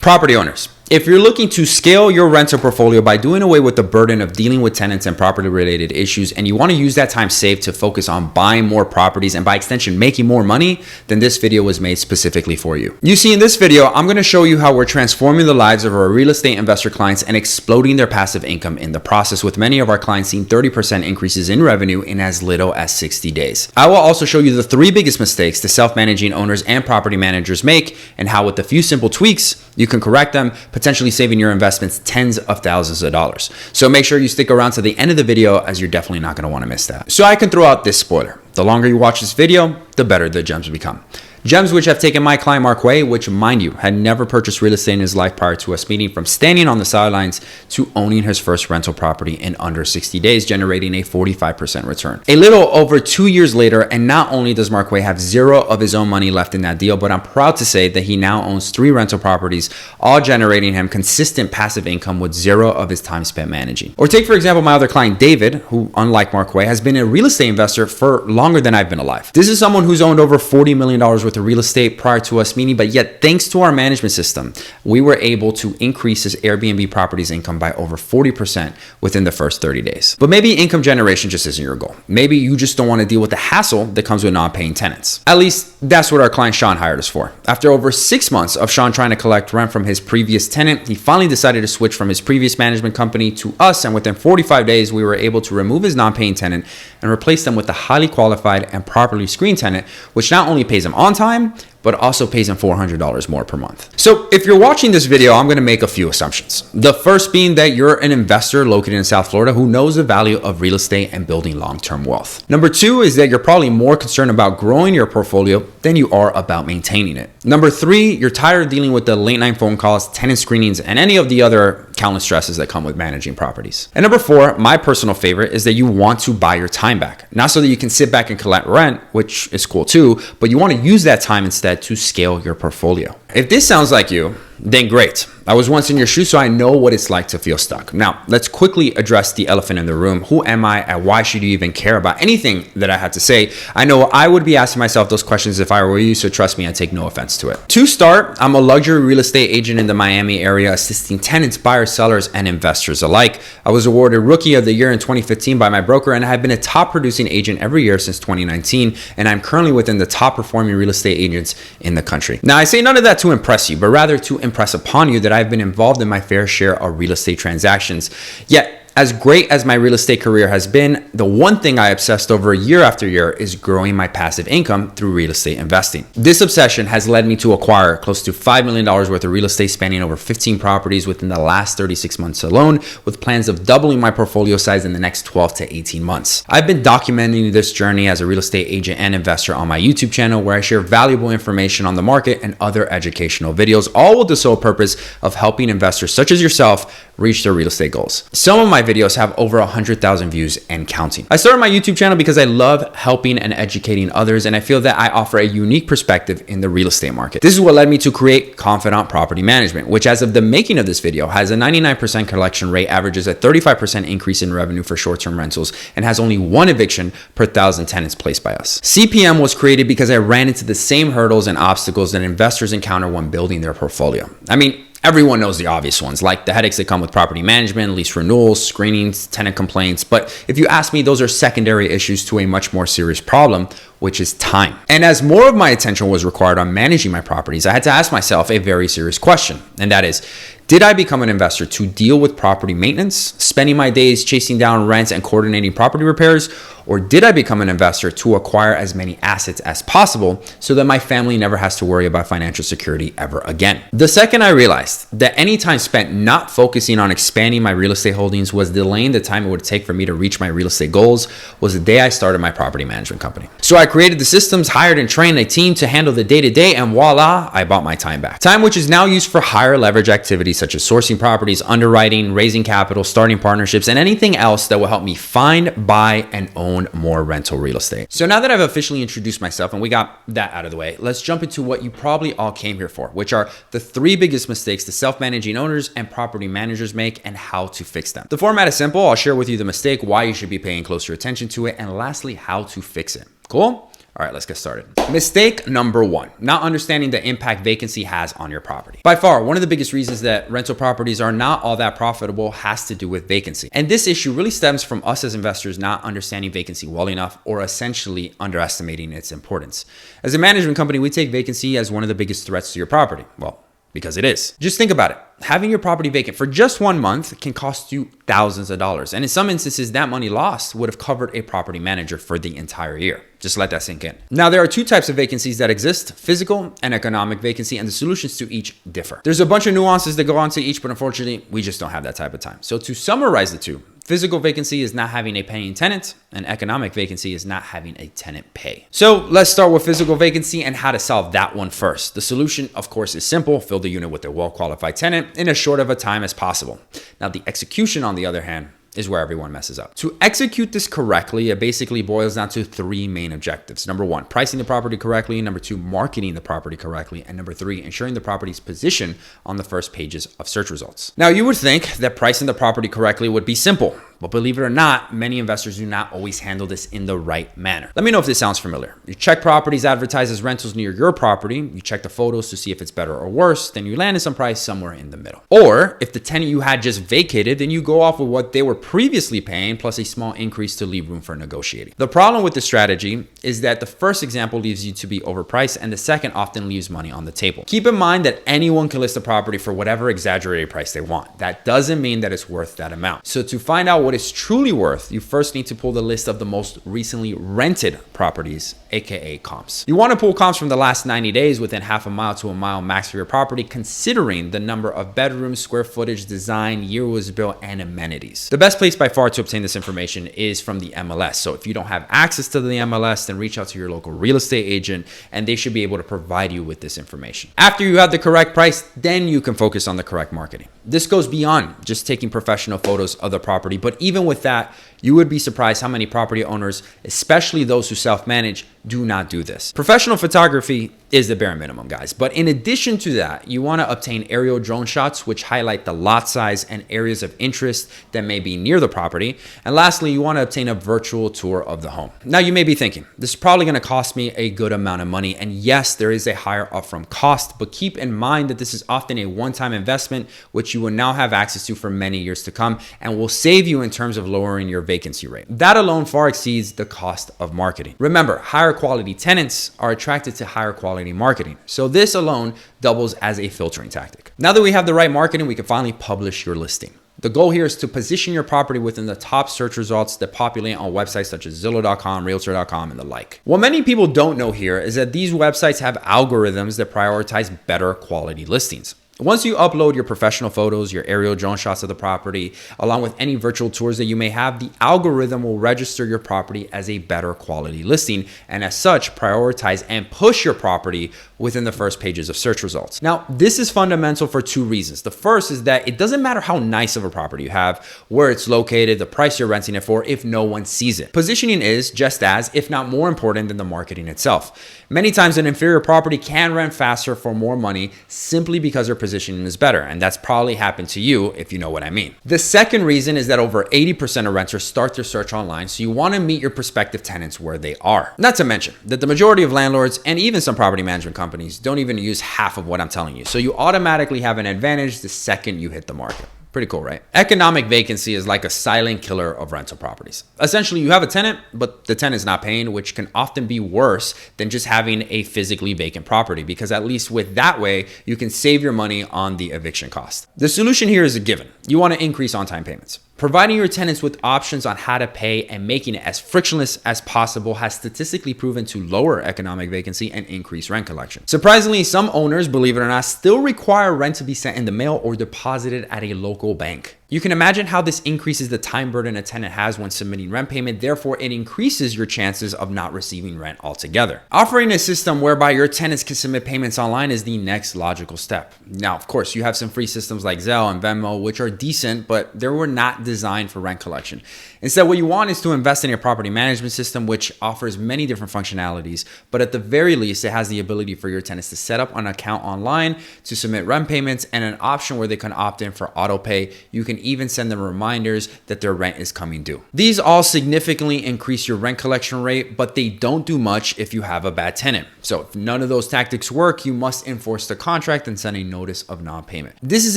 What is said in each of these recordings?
Property owners, if you're looking to scale your rental portfolio by doing away with the burden of dealing with tenants and property related issues, and you want to use that time saved to focus on buying more properties and by extension making more money, then this video was made specifically for you. You see, in this video, I'm going to show you how we're transforming the lives of our real estate investor clients and exploding their passive income in the process, with many of our clients seeing 30% increases in revenue in as little as 60 days. I will also show you the 3 biggest mistakes the self-managing owners and property managers make, and how with a few simple tweaks, you can correct them, potentially saving your investments tens of thousands of dollars. So make sure you stick around to the end of the video, as you're definitely not going to want to miss that. So I can throw out this spoiler. The longer you watch this video, the better the gems become. Gems which have taken my client Markway, which, mind you, had never purchased real estate in his life prior to us meeting, from standing on the sidelines to owning his first rental property in under 60 days, generating a 45% return. A little over 2 years later, and not only does Markway have zero of his own money left in that deal, but I'm proud to say that he now owns 3 rental properties, all generating him consistent passive income with zero of his time spent managing. Or take, for example, my other client, David, who, unlike Markway, has been a real estate investor for longer than I've been alive. This is someone who's owned over $40 million worth of real estate prior to us meeting, but yet thanks to our management system, we were able to increase his Airbnb properties income by over 40% within the first 30 days. But maybe income generation just isn't your goal. Maybe you just don't want to deal with the hassle that comes with non-paying tenants. At least that's what our client Sean hired us for. After over 6 months of Sean trying to collect rent from his previous tenant, he finally decided to switch from his previous management company to us, and within 45 days, we were able to remove his non-paying tenant and replace them with a highly qualified and properly screened tenant, which not only pays him on time, but also pays him $400 more per month. So if you're watching this video, I'm gonna make a few assumptions. The first being that you're an investor located in South Florida who knows the value of real estate and building long-term wealth. Number 2 is that you're probably more concerned about growing your portfolio than you are about maintaining it. Number 3, you're tired of dealing with the late night phone calls, tenant screenings, and any of the other countless stresses that come with managing properties. And number 4, my personal favorite, is that you want to buy your time back. Not so that you can sit back and collect rent, which is cool too, but you want to use that time instead to scale your portfolio. If this sounds like you, then great. I was once in your shoes, so I know what it's like to feel stuck. Now, let's quickly address the elephant in the room. Who am I, and why should you even care about anything that I had to say? I know I would be asking myself those questions if I were you, so trust me, I take no offense to it. To start, I'm a luxury real estate agent in the Miami area, assisting tenants, buyers, sellers, and investors alike. I was awarded Rookie of the Year in 2015 by my broker, and I have been a top producing agent every year since 2019, and I'm currently within the top performing real estate agents in the country. Now, I say none of that to impress you, but rather to impress upon you that I've been involved in my fair share of real estate transactions. Yet, as great as my real estate career has been, the one thing I obsessed over year after year is growing my passive income through real estate investing. This obsession has led me to acquire close to $5 million worth of real estate, spanning over 15 properties within the last 36 months alone, with plans of doubling my portfolio size in the next 12 to 18 months. I've been documenting this journey as a real estate agent and investor on my YouTube channel, where I share valuable information on the market and other educational videos, all with the sole purpose of helping investors such as yourself reach their real estate goals. Some of my videos have over 100,000 views and counting. I started my YouTube channel because I love helping and educating others, and I feel that I offer a unique perspective in the real estate market. This is what led me to create Confidant Property Management, which, as of the making of this video, has a 99% collection rate, averages a 35% increase in revenue for short-term rentals, and has only 1 eviction per 1,000 tenants placed by us. CPM was created because I ran into the same hurdles and obstacles that investors encounter when building their portfolio. I mean, everyone knows the obvious ones, like the headaches that come with property management, lease renewals, screenings, tenant complaints. But if you ask me, those are secondary issues to a much more serious problem, which is time. And as more of my attention was required on managing my properties, I had to ask myself a very serious question. And that is, did I become an investor to deal with property maintenance, spending my days chasing down rents and coordinating property repairs? Or did I become an investor to acquire as many assets as possible so that my family never has to worry about financial security ever again? The second I realized that any time spent not focusing on expanding my real estate holdings was delaying the time it would take for me to reach my real estate goals was the day I started my property management company. So I created the systems, hired and trained a team to handle the day-to-day, and voila, I bought my time back. Time which is now used for higher leverage activities such as sourcing properties, underwriting, raising capital, starting partnerships, and anything else that will help me find, buy, and own more rental real estate. So now that I've officially introduced myself and we got that out of the way, let's jump into what you probably all came here for, which are the 3 biggest mistakes the self-managing owners and property managers make and how to fix them. The format is simple. I'll share with you the mistake, why you should be paying closer attention to it, and lastly, how to fix it. Cool? All right, let's get started. Mistake number one, not understanding the impact vacancy has on your property. By far, one of the biggest reasons that rental properties are not all that profitable has to do with vacancy. And this issue really stems from us as investors not understanding vacancy well enough, or essentially underestimating its importance. As a management company, we take vacancy as one of the biggest threats to your property. Well, because it is. Just think about it. Having your property vacant for just 1 month can cost you thousands of dollars. And in some instances, that money lost would have covered a property manager for the entire year. Just let that sink in. Now, there are two types of vacancies that exist: physical and economic vacancy, and the solutions to each differ. There's a bunch of nuances that go on to each, but unfortunately, we just don't have that type of time. So to summarize the two, physical vacancy is not having a paying tenant, and economic vacancy is not having a tenant pay. So let's start with physical vacancy and how to solve that one first. The solution, of course, is simple: fill the unit with a well-qualified tenant in as short of a time as possible. Now, the execution, on the other hand, is where everyone messes up. To execute this correctly, it basically boils down to three main objectives. Number one, pricing the property correctly. Number two, marketing the property correctly. And number three, ensuring the property's position on the first pages of search results. Now, you would think that pricing the property correctly would be simple, but believe it or not, many investors do not always handle this in the right manner. Let me know if this sounds familiar. You check properties advertised as rentals near your property. You check the photos to see if it's better or worse. Then you land in some price somewhere in the middle. Or if the tenant you had just vacated, then you go off with what they were previously paying plus a small increase to leave room for negotiating. The problem with this strategy is that the first example leaves you to be overpriced, and the second often leaves money on the table. Keep in mind that anyone can list a property for whatever exaggerated price they want. That doesn't mean that it's worth that amount. So to find out what it's truly worth, you first need to pull the list of the most recently rented properties, aka comps. You want to pull comps from the last 90 days within half a mile to a mile max for your property, considering the number of bedrooms, square footage, design, year it was built, and amenities. The best place by far to obtain this information is from the MLS. So if you don't have access to the MLS, then reach out to your local real estate agent and they should be able to provide you with this information. After you have the correct price, then you can focus on the correct marketing. This goes beyond just taking professional photos of the property, but even with that, you would be surprised how many property owners, especially those who self-manage, do not do this. Professional photography is the bare minimum, guys. But in addition to that, you want to obtain aerial drone shots, which highlight the lot size and areas of interest that may be near the property. And lastly, you want to obtain a virtual tour of the home. Now, you may be thinking, this is probably going to cost me a good amount of money. And yes, there is a higher upfront cost, but keep in mind that this is often a one-time investment, which you will now have access to for many years to come and will save you in terms of lowering your vacancy rate. That alone far exceeds the cost of marketing. Remember, higher quality tenants are attracted to higher quality marketing. So this alone doubles as a filtering tactic. Now that we have the right marketing, we can finally publish your listing. The goal here is to position your property within the top search results that populate on websites such as Zillow.com, Realtor.com, and the like. What many people don't know here is that these websites have algorithms that prioritize better quality listings. Once you upload your professional photos, your aerial drone shots of the property, along with any virtual tours that you may have, the algorithm will register your property as a better quality listing, and as such, prioritize and push your property within the first pages of search results. Now, this is fundamental for two reasons. The first is that it doesn't matter how nice of a property you have, where it's located, the price you're renting it for, if no one sees it. Positioning is just as, if not more important than the marketing itself. Many times an inferior property can rent faster for more money simply because their positioning is better. And that's probably happened to you, if you know what I mean. The second reason is that over 80% of renters start their search online. So you want to meet your prospective tenants where they are. Not to mention that the majority of landlords and even some property management companies don't even use half of what I'm telling you. So you automatically have an advantage the second you hit the market. Pretty cool, right? Economic vacancy is like a silent killer of rental properties. Essentially, you have a tenant, but the tenant is not paying, which can often be worse than just having a physically vacant property, because at least with that way, you can save your money on the eviction cost. The solution here is a given. You want to increase on-time payments. Providing your tenants with options on how to pay and making it as frictionless as possible has statistically proven to lower economic vacancy and increase rent collection. Surprisingly, some owners, believe it or not, still require rent to be sent in the mail or deposited at a local bank. You can imagine how this increases the time burden a tenant has when submitting rent payment. Therefore, it increases your chances of not receiving rent altogether. Offering a system whereby your tenants can submit payments online is the next logical step. Now, of course, you have some free systems like Zelle and Venmo, which are decent, but they were not designed for rent collection. Instead, what you want is to invest in a property management system, which offers many different functionalities, but at the very least, it has the ability for your tenants to set up an account online to submit rent payments and an option where they can opt in for auto pay. You can even send them reminders that their rent is coming due. These all significantly increase your rent collection rate, but they don't do much if you have a bad tenant. So if none of those tactics work, you must enforce the contract and send a notice of non-payment. This is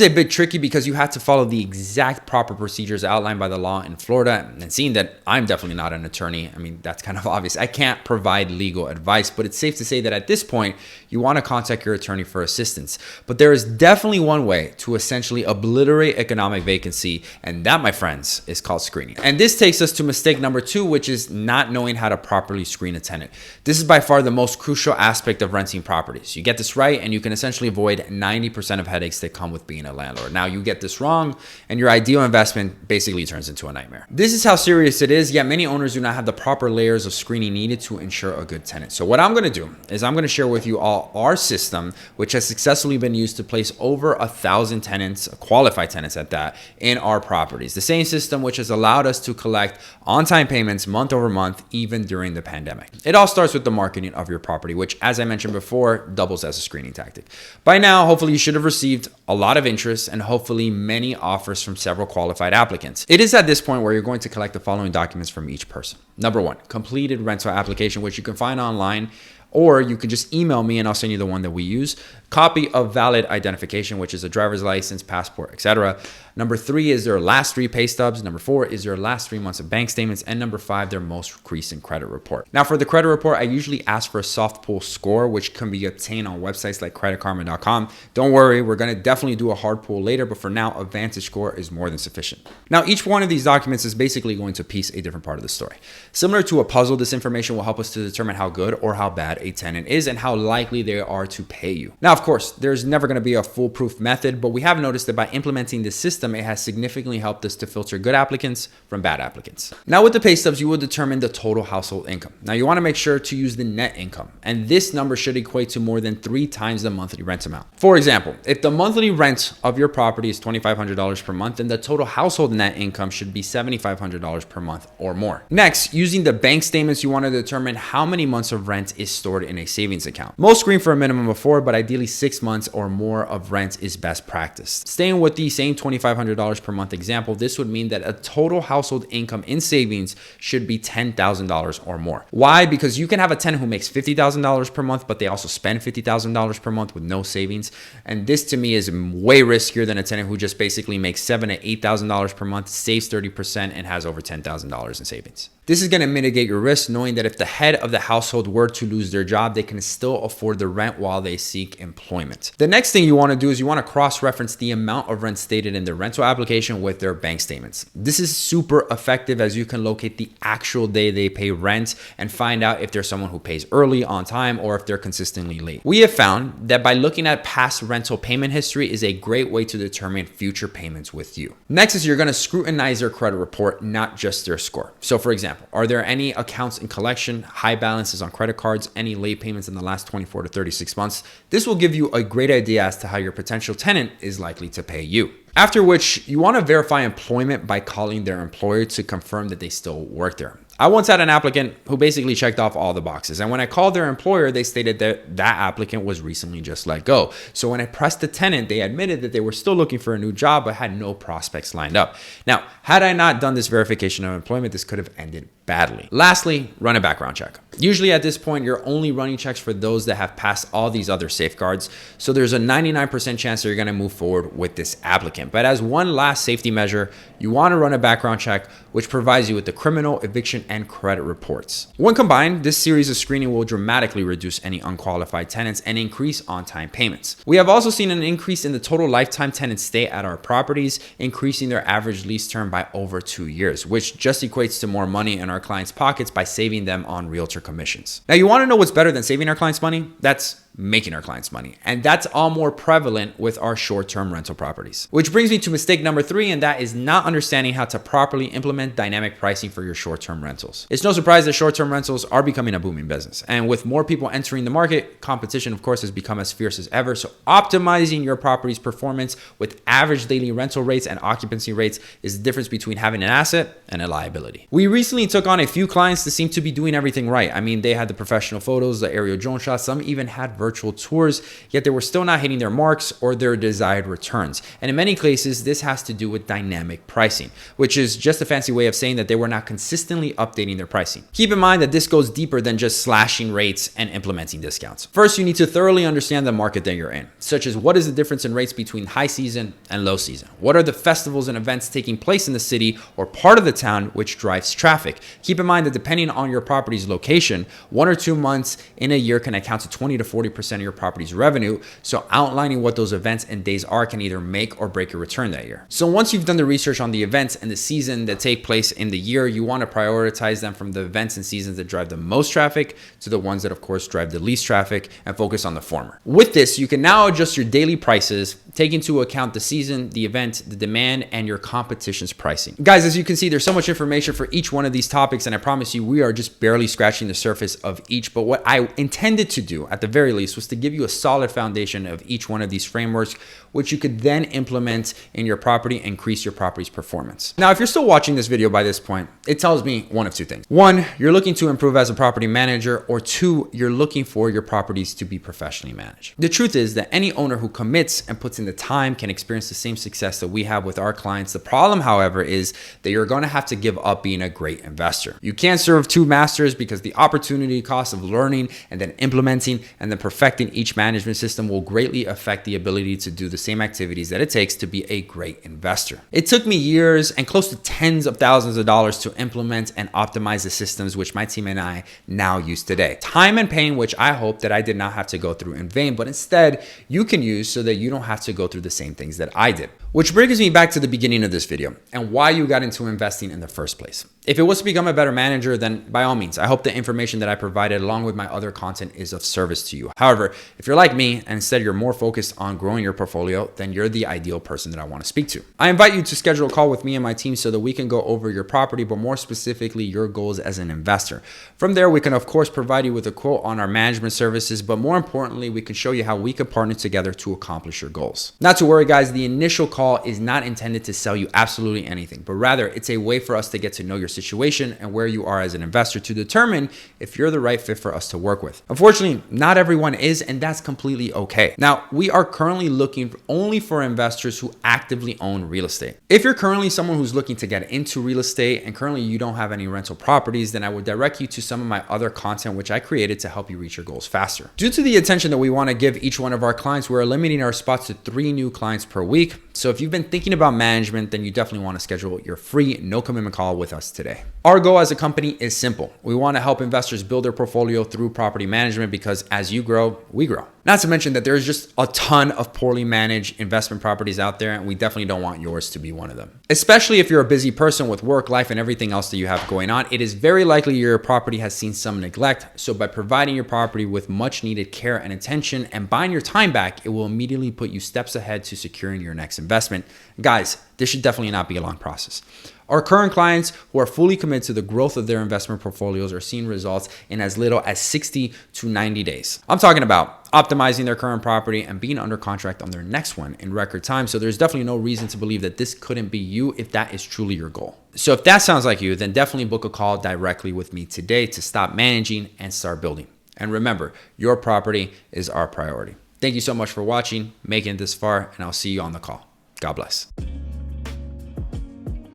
a bit tricky because you have to follow the exact proper procedures outlined by the law in Florida. And seeing that I'm definitely not an attorney, I mean, that's kind of obvious. I can't provide legal advice, but it's safe to say that at this point, you want to contact your attorney for assistance. But there is definitely one way to essentially obliterate economic vacancy, and that, my friends, is called screening. And this takes us to mistake number 2, which is not knowing how to properly screen a tenant. This is by far the most crucial aspect of renting properties. You get this right, and you can essentially avoid 90% of headaches that come with being a landlord. Now, you get this wrong, and your ideal investment basically turns into a nightmare. This is how serious it is, yet many owners do not have the proper layers of screening needed to ensure a good tenant. So what I'm going to do is I'm going to share with you all our system, which has successfully been used to place over 1,000 tenants, qualified tenants at that, in our properties. The same system which has allowed us to collect on-time payments month over month, even during the pandemic. It all starts with the marketing of your property, which, as I mentioned before, doubles as a screening tactic. By now, hopefully you should have received a lot of interest and hopefully many offers from several qualified applicants. It is at this point where you're going to collect the following documents from each person. Number 1, completed rental application, which you can find online, or you can just email me and I'll send you the one that we use. Copy of valid identification, which is a driver's license, passport, etc. Number 3 is their last 3 pay stubs. Number 4 is their last 3 months of bank statements. And number 5, their most recent credit report. Now, for the credit report, I usually ask for a soft pull score, which can be obtained on websites like creditkarma.com. Don't worry, we're going to definitely do a hard pull later, but for now, a Vantage score is more than sufficient. Now, each one of these documents is basically going to piece a different part of the story. Similar to a puzzle, this information will help us to determine how good or how bad a tenant is and how likely they are to pay you. Now, of course, there's never going to be a foolproof method, but we have noticed that by implementing this system, it has significantly helped us to filter good applicants from bad applicants. Now, with the pay stubs, you will determine the total household income. Now, you want to make sure to use the net income, and this number should equate to more than 3 times the monthly rent amount. For example, if the monthly rent of your property is $2,500 per month, then the total household net income should be $7,500 per month or more. Next, using the bank statements, you want to determine how many months of rent is stored in a savings account. Most screen for a minimum of 4, but ideally 6 months or more of rent is best practice. Staying with the same $2,500 per month example, this would mean that a total household income in savings should be $10,000 or more. Why? Because you can have a tenant who makes $50,000 per month, but they also spend $50,000 per month with no savings. And this to me is way riskier than a tenant who just basically makes $7,000 to $8,000 per month, saves 30%, and has over $10,000 in savings. This is going to mitigate your risk, knowing that if the head of the household were to lose their job, they can still afford the rent while they seek employment. The next thing you want to do is you want to cross-reference the amount of rent stated in their rental application with their bank statements. This is super effective as you can locate the actual day they pay rent and find out if there's someone who pays early, on time, or if they're consistently late. We have found that by looking at past rental payment history is a great way to determine future payments with you. Next is you're going to scrutinize their credit report, not just their score. So for example, are there any accounts in collection, high balances on credit cards, any late payments in the last 24 to 36 months? This will give you a great idea as to how your potential tenant is likely to pay you. After which, you want to verify employment by calling their employer to confirm that they still work there. I once had an applicant who basically checked off all the boxes. And when I called their employer, they stated that that applicant was recently just let go. So when I pressed the tenant, they admitted that they were still looking for a new job, but had no prospects lined up. Now, had I not done this verification of employment, this could have ended badly. Lastly, run a background check. Usually at this point, you're only running checks for those that have passed all these other safeguards. So there's a 99% chance that you're going to move forward with this applicant. But as one last safety measure, you want to run a background check, which provides you with the criminal, eviction, and credit reports. When combined, this series of screening will dramatically reduce any unqualified tenants and increase on-time payments. We have also seen an increase in the total lifetime tenant stay at our properties, increasing their average lease term by over 2 years, which just equates to more money in our clients' pockets by saving them on realtor commissions. Now, you want to know what's better than saving our clients money? That's making our clients money. And that's all more prevalent with our short-term rental properties. Which brings me to mistake number 3, and that is not understanding how to properly implement dynamic pricing for your short-term rentals. It's no surprise that short-term rentals are becoming a booming business. And with more people entering the market, competition, of course, has become as fierce as ever. So optimizing your property's performance with average daily rental rates and occupancy rates is the difference between having an asset and a liability. We recently took on a few clients that seem to be doing everything right. I mean, they had the professional photos, the aerial drone shots, some even had virtual tours, yet they were still not hitting their marks or their desired returns. And in many cases, this has to do with dynamic pricing, which is just a fancy way of saying that they were not consistently updating their pricing. Keep in mind that this goes deeper than just slashing rates and implementing discounts. First, you need to thoroughly understand the market that you're in, such as what is the difference in rates between high season and low season? What are the festivals and events taking place in the city or part of the town which drives traffic? Keep in mind that depending on your property's location, 1 or 2 months in a year can account to 20 to 40% of your property's revenue. So outlining what those events and days are can either make or break your return that year. So once you've done the research on the events and the season that take place in the year, you want to prioritize them from the events and seasons that drive the most traffic to the ones that of course drive the least traffic, and focus on the former. With this, you can now adjust your daily prices, take into account the season, the event, the demand, and your competition's pricing. Guys, as you can see, there's so much information for each one of these topics, and I promise you we are just barely scratching the surface of each. But what I intended to do at the very least was to give you a solid foundation of each one of these frameworks, which you could then implement in your property and increase your property's performance. Now, if you're still watching this video by this point, it tells me one of two things. One, you're looking to improve as a property manager, or two, you're looking for your properties to be professionally managed. The truth is that any owner who commits and puts in the time can experience the same success that we have with our clients. The problem, however, is that you're going to have to give up being a great investor. You can't serve two masters, because the opportunity cost of learning and then implementing and then perfecting each management system will greatly affect the ability to do the same activities that it takes to be a great investor. It took me years and close to tens of thousands of dollars to implement and optimize the systems which my team and I now use today. Time and pain which I hope that I did not have to go through in vain, but instead you can use so that you don't have to go through the same things that I did. Which brings me back to the beginning of this video and why you got into investing in the first place. If it was to become a better manager, then by all means, I hope the information that I provided along with my other content is of service to you. However, if you're like me and instead you're more focused on growing your portfolio, then you're the ideal person that I want to speak to. I invite you to schedule a call with me and my team so that we can go over your property, but more specifically your goals as an investor. From there, we can of course provide you with a quote on our management services, but more importantly, we can show you how we can partner together to accomplish your goals. Not to worry guys, the initial call is not intended to sell you absolutely anything, but rather it's a way for us to get to know your situation and where you are as an investor to determine if you're the right fit for us to work with. Unfortunately, not everyone is, and that's completely okay. Now, we are currently looking only for investors who actively own real estate. If you're currently someone who's looking to get into real estate and currently you don't have any rental properties, then I would direct you to some of my other content which I created to help you reach your goals faster. Due to the attention that we want to give each one of our clients, we're limiting our spots to 3 new clients per week. So if you've been thinking about management, then you definitely want to schedule your free no commitment call with us today. Our goal as a company is simple. We want to help investors build their portfolio through property management, because as you grow, we grow. Not to mention that there's just a ton of poorly managed investment properties out there, and we definitely don't want yours to be one of them. Especially if you're a busy person with work, life, and everything else that you have going on, it is very likely your property has seen some neglect. So by providing your property with much needed care and attention and buying your time back, it will immediately put you steps ahead to securing your next investment. Guys, this should definitely not be a long process. Our current clients who are fully committed to the growth of their investment portfolios are seeing results in as little as 60 to 90 days. I'm talking about optimizing their current property and being under contract on their next one in record time. So there's definitely no reason to believe that this couldn't be you if that is truly your goal. So if that sounds like you, then definitely book a call directly with me today to stop managing and start building. And remember, your property is our priority. Thank you so much for watching, making it this far, and I'll see you on the call. God bless.